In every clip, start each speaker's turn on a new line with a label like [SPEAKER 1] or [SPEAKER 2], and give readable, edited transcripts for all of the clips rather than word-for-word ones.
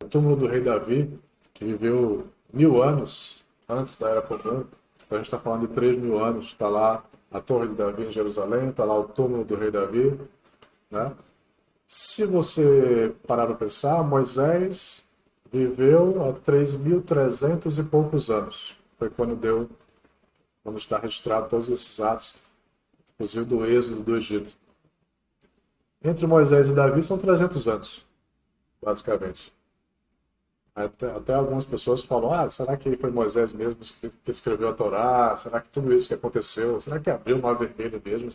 [SPEAKER 1] túmulo do rei Davi, que viveu 1000 anos antes da Era Comum. Então a gente está falando de 3000 anos. Está lá a Torre de Davi em Jerusalém, está lá o túmulo do rei Davi, né? Se você parar para pensar, Moisés viveu há 3.300 e poucos anos. Foi quando está registrado todos esses atos, inclusive do êxodo do Egito. Entre Moisés e Davi são 300 anos, basicamente. Até algumas pessoas falam, será que foi Moisés mesmo que escreveu a Torá? Será que tudo isso que aconteceu? Será que abriu o Mar Vermelho mesmo?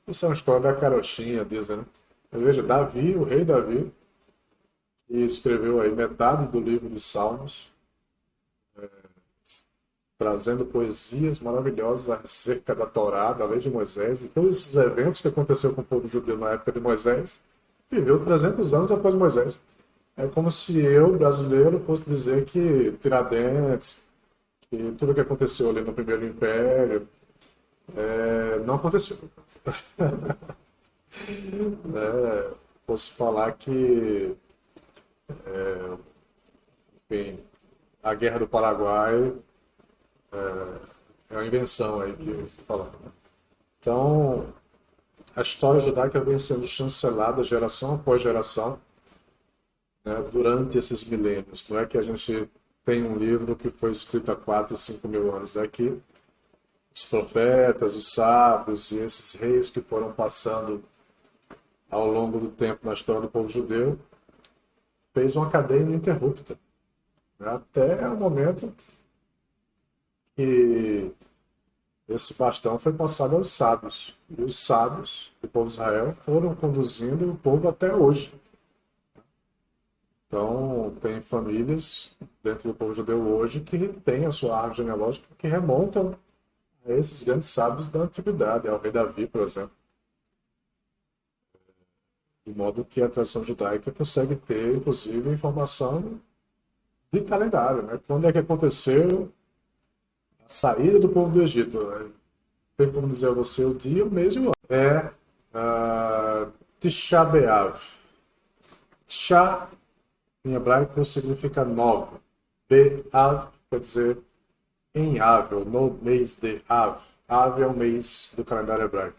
[SPEAKER 1] Isso é uma história da carochinha, dizem, né? Mas veja, Davi, o rei Davi, que escreveu aí metade do livro de Salmos, trazendo poesias maravilhosas acerca da Torá, da lei de Moisés, e todos esses eventos que aconteceu com o povo judeu na época de Moisés, viveu 300 anos após Moisés. É como se eu, brasileiro, fosse dizer que Tiradentes, que tudo que aconteceu ali no Primeiro Império, não aconteceu. Fosse falar que, enfim, a Guerra do Paraguai é uma invenção aí que se fala. Então, a história judaica vem sendo chancelada geração após geração, né, durante esses milênios. Não é que a gente tem um livro que foi escrito há 4, 5 mil anos. É que os profetas, os sábios e esses reis que foram passando ao longo do tempo na história do povo judeu fez uma cadeia ininterrupta, né, até o momento que esse bastão foi passado aos sábios. E os sábios do povo de Israel foram conduzindo o povo até hoje. Então, tem famílias dentro do povo judeu hoje que têm a sua árvore genealógica que remontam a esses grandes sábios da antiguidade, ao rei Davi, por exemplo. De modo que a tradição judaica consegue ter, inclusive, informação de calendário, né? Quando é que aconteceu a saída do povo do Egito, né? Tem como dizer a você o dia, o mês e o ano. É Tisha B'Av. Tisha, em hebraico, significa 9. B'Av quer dizer em Av, ou no mês de Av. Av é o mês do calendário hebraico.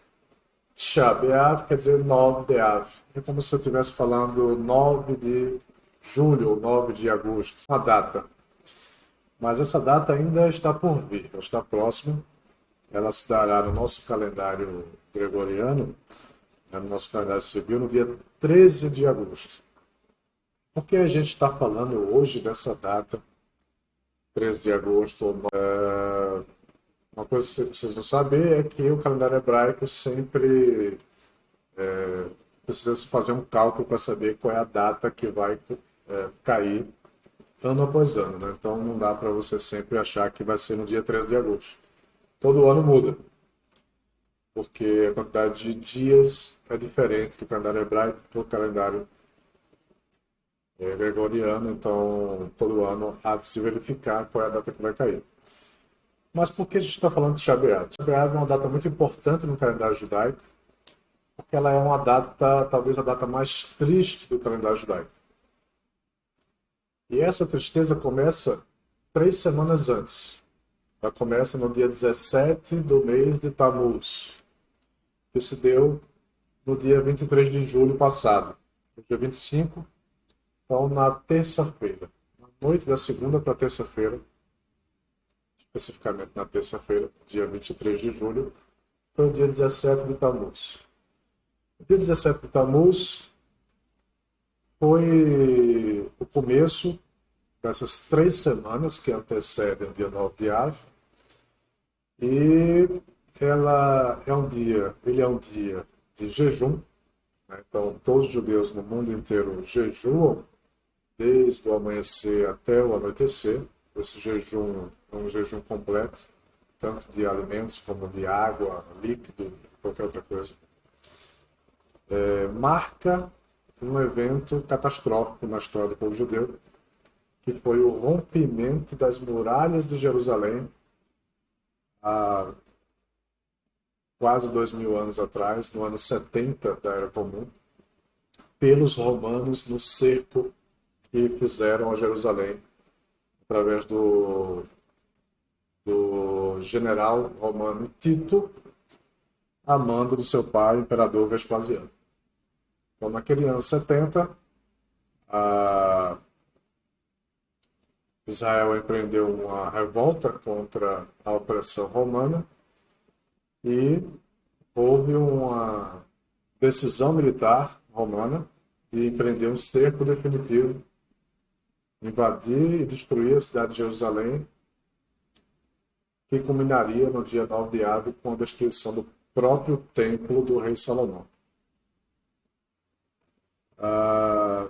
[SPEAKER 1] Tisha B'Av quer dizer 9 de Av. É como se eu estivesse falando 9 de julho ou 9 de agosto. Uma data. Mas essa data ainda está por vir, ela está próxima. Ela se dará no nosso calendário gregoriano, no nosso calendário civil, no dia 13 de agosto. Por que a gente está falando hoje dessa data, 13 de agosto? Uma coisa que vocês precisam saber é que o calendário hebraico sempre precisa se fazer um cálculo para saber qual é a data que vai cair ano após ano, né? Então não dá para você sempre achar que vai ser no dia 13 de agosto. Todo ano muda, porque a quantidade de dias é diferente do calendário hebraico do calendário gregoriano, então todo ano há de se verificar qual é a data que vai cair. Mas por que a gente está falando de Shabeat? Shabeat é uma data muito importante no calendário judaico, porque ela é uma data, talvez a data mais triste do calendário judaico. E essa tristeza começa 3 semanas antes. Ela começa no dia 17 do mês de Tammuz, que se deu no dia 23 de julho passado. No dia 25, então na terça-feira. Na noite da segunda para terça-feira, especificamente na terça-feira, dia 23 de julho, foi o dia 17 de Tammuz. O dia 17 de Tammuz foi o começo dessas 3 semanas que antecedem o dia 9 de Av. E ele é um dia de jejum, né? Então todos os judeus no mundo inteiro jejuam desde o amanhecer até o anoitecer. Esse jejum é um jejum completo, tanto de alimentos como de água, líquido, qualquer outra coisa. Marca um evento catastrófico na história do povo judeu, que foi o rompimento das muralhas de Jerusalém há quase 2000 anos atrás, no ano 70 da Era Comum, pelos romanos no cerco que fizeram a Jerusalém através do general romano Tito, a mando do seu pai, o imperador Vespasiano. Então, naquele ano 70, Israel empreendeu uma revolta contra a opressão romana e houve uma decisão militar romana de empreender um cerco definitivo, invadir e destruir a cidade de Jerusalém, que culminaria no dia 9 de Aviv com a destruição do próprio templo do rei Salomão.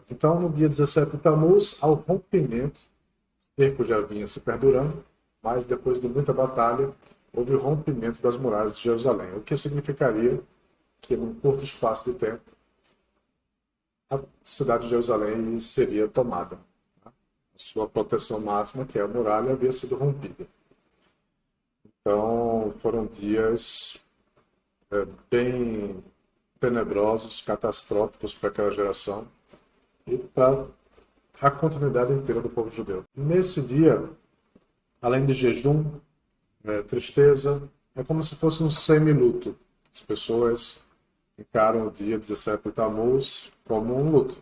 [SPEAKER 1] Então, no dia 17 de Tammuz, ao rompimento, o cerco já vinha se perdurando, mas depois de muita batalha, houve o rompimento das muralhas de Jerusalém, o que significaria que, num curto espaço de tempo, a cidade de Jerusalém seria tomada. A sua proteção máxima, que é a muralha, havia sido rompida. Então, foram dias bem tenebrosos, catastróficos para aquela geração e para a continuidade inteira do povo judeu. Nesse dia, além de jejum, tristeza, é como se fosse um semi-luto. As pessoas encaram o dia 17 de Tammuz como um luto.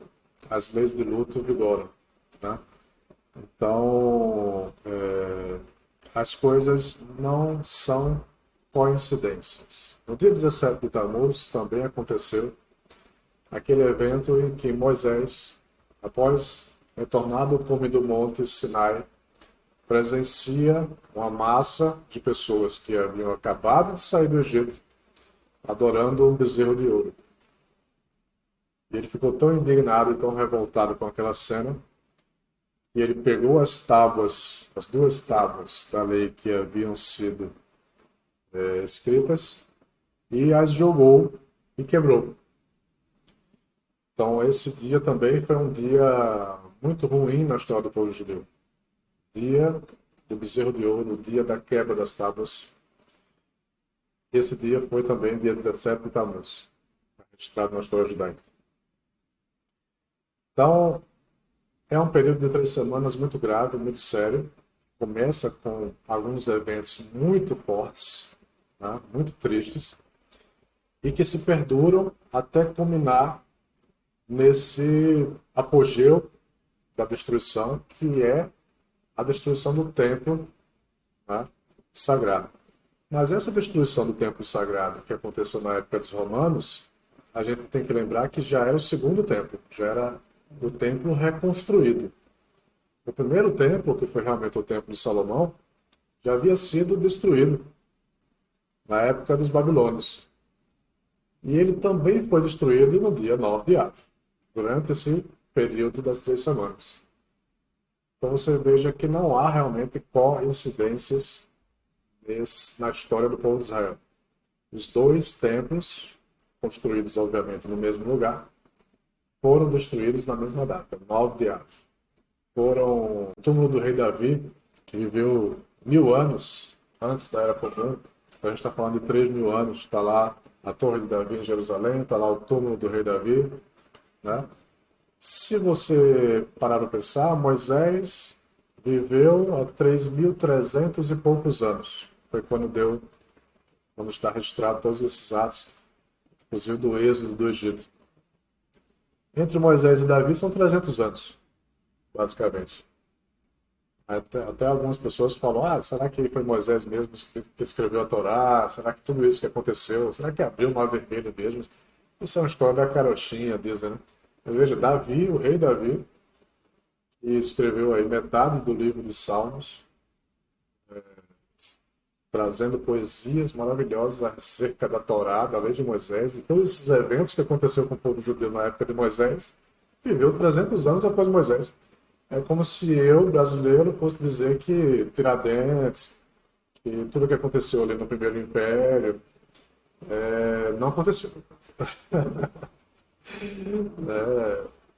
[SPEAKER 1] As leis de luto vigoram. Tá? Então, as coisas não são coincidências. No dia 17 de Tammuz também aconteceu aquele evento em que Moisés, após retornar do cume do Monte Sinai, presencia uma massa de pessoas que haviam acabado de sair do Egito, adorando um bezerro de ouro. E ele ficou tão indignado e tão revoltado com aquela cena, que ele pegou as tábuas, as duas tábuas da lei que haviam sido escritas, e as jogou e quebrou. Então, esse dia também foi um dia muito ruim na história do povo judeu. Dia do bezerro de ouro, o dia da quebra das tábuas. Esse dia foi também dia 17 de Tammuz, registrado na história judaica. Então, é um período de 3 semanas muito grave, muito sério. Começa com alguns eventos muito fortes, né, muito tristes, e que se perduram até culminar nesse apogeu da destruição, que é a destruição do templo, né, sagrado. Mas essa destruição do templo sagrado que aconteceu na época dos romanos, a gente tem que lembrar que já era o segundo templo, já era o templo reconstruído. O primeiro templo, que foi realmente o templo de Salomão, já havia sido destruído na época dos babilônios. E ele também foi destruído no dia 9 de Aviv, durante esse período das 3 semanas. Então você veja que não há realmente coincidências na história do povo de Israel. Os 2 templos, construídos obviamente no mesmo lugar, foram destruídos na mesma data, 9 de Aviv. Foram o túmulo do rei Davi, que viveu 1000 anos antes da Era Comum. Então a gente está falando de 3000 anos. Está lá a Torre de Davi em Jerusalém, está lá o túmulo do rei Davi. Né? Se você parar para pensar, Moisés viveu há 3.300 e poucos anos. Foi quando está registrado todos esses atos, inclusive do êxodo do Egito. Entre Moisés e Davi são 300 anos, basicamente. Até algumas pessoas falam, será que foi Moisés mesmo que escreveu a Torá? Será que tudo isso que aconteceu? Será que abriu o Mar Vermelho mesmo? Isso é uma história da carochinha, dizem, né? Veja, Davi, o rei Davi, que escreveu aí metade do livro de Salmos, trazendo poesias maravilhosas acerca da Torá, da lei de Moisés, e todos esses eventos que aconteceram com o povo judeu na época de Moisés, viveu 300 anos após Moisés. É como se eu, brasileiro, fosse dizer que Tiradentes, que tudo que aconteceu ali no Primeiro Império, não aconteceu.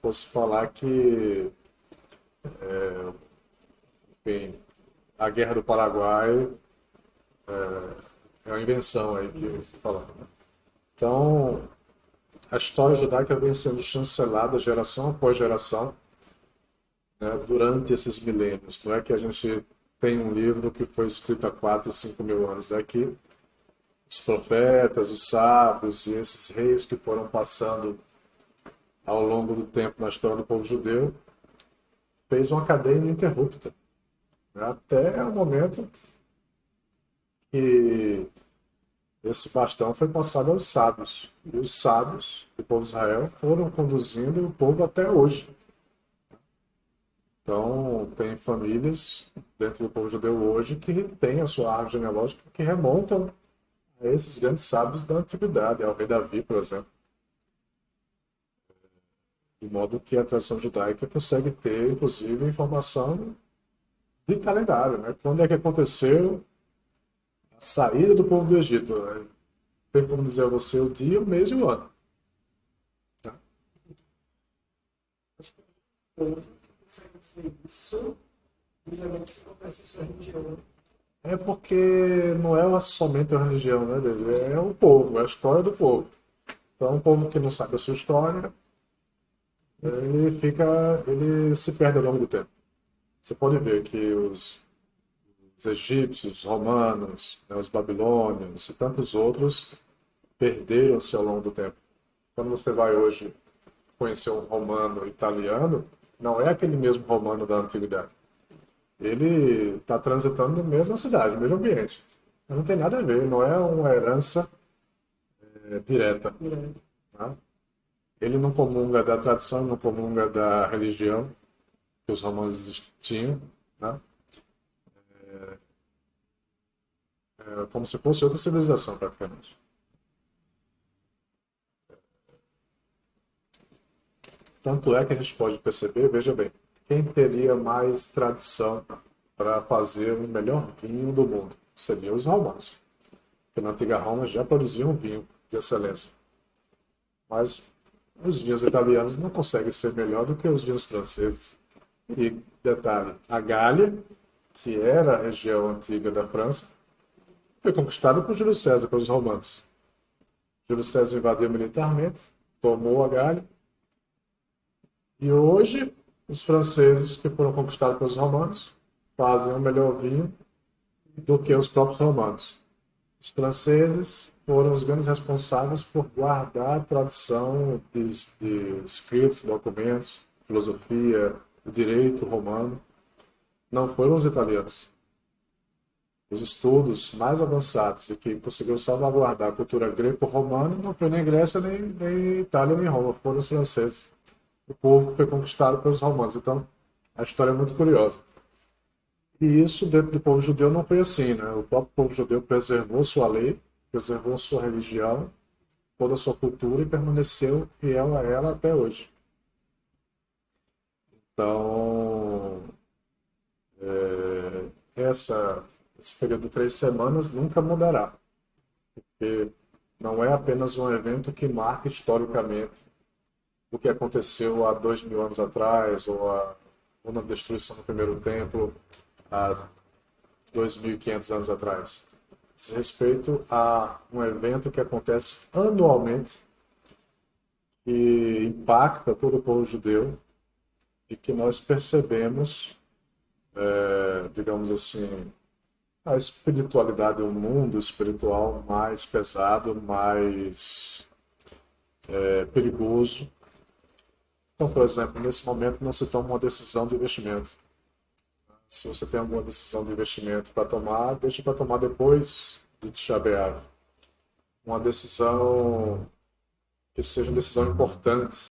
[SPEAKER 1] Posso falar que enfim, a Guerra do Paraguai é uma invenção aí que se fala. Né? Então, a história judaica vem sendo chancelada geração após geração, né, durante esses milênios. Não é que a gente tem um livro que foi escrito há 4, 5 mil anos. É que os profetas, os sábios e esses reis que foram passando ao longo do tempo na história do povo judeu fez uma cadeia ininterrupta, né, até o momento que esse bastão foi passado aos sábios. E os sábios do povo de Israel foram conduzindo o povo até hoje. Então, tem famílias dentro do povo judeu hoje que têm a sua árvore genealógica que remontam a esses grandes sábios da antiguidade, ao rei Davi, por exemplo. De modo que a tradição judaica consegue ter, inclusive, informação de calendário, né? Quando é que aconteceu a saída do povo do Egito? Né? Tem como dizer a você o dia, o mês e o ano. Tá?
[SPEAKER 2] Acho que o povo que consegue dizer isso dos eventos que acontecem em sua religião.
[SPEAKER 1] É porque não é somente a religião, né, David? É o povo, é a história do povo. Então, um povo que não sabe a sua história, ele se perde ao longo do tempo. Você pode ver que os egípcios, os romanos, né, os babilônios e tantos outros perderam-se ao longo do tempo. Quando você vai hoje conhecer um romano italiano, não é aquele mesmo romano da antiguidade. Ele está transitando na mesma cidade, no mesmo ambiente. Não tem nada a ver, não é uma herança direta. Tá? Ele não comunga da tradição, não comunga da religião que os romanos tinham. Tá? É como se fosse outra civilização, praticamente. Tanto é que a gente pode perceber, veja bem, quem teria mais tradição para fazer o melhor vinho do mundo seriam os romanos. Porque na antiga Roma já produziam vinho de excelência. Mas os vinhos italianos não conseguem ser melhor do que os vinhos franceses. E detalhe, a Gália, que era a região antiga da França, foi conquistada por Júlio César, pelos romanos. Júlio César invadiu militarmente, tomou a Gália, e hoje os franceses, que foram conquistados pelos romanos, fazem um melhor vinho do que os próprios romanos. Os franceses foram os grandes responsáveis por guardar a tradição de escritos, documentos, filosofia, o direito romano. Não foram os italianos. Os estudos mais avançados e que conseguiram salvaguardar a cultura greco-romana não foi nem Grécia, nem Itália, nem Roma, foram os franceses. O povo que foi conquistado pelos romanos. Então, a história é muito curiosa. E isso dentro do povo judeu não foi assim, né? O próprio povo judeu preservou sua lei, preservou sua religião, toda a sua cultura e permaneceu fiel a ela até hoje. Então, esse período de 3 semanas nunca mudará, porque não é apenas um evento que marca historicamente o que aconteceu há 2.000 anos atrás, ou na destruição do primeiro templo há 2.500 anos atrás. Diz respeito a um evento que acontece anualmente, que impacta todo o povo judeu e que nós percebemos, digamos assim, a espiritualidade, o mundo espiritual mais pesado, mais perigoso. Então, por exemplo, nesse momento não se toma uma decisão de investimento. Se você tem alguma decisão de investimento para tomar, deixe para tomar depois de Tisha B'Av. Uma decisão que seja uma decisão importante,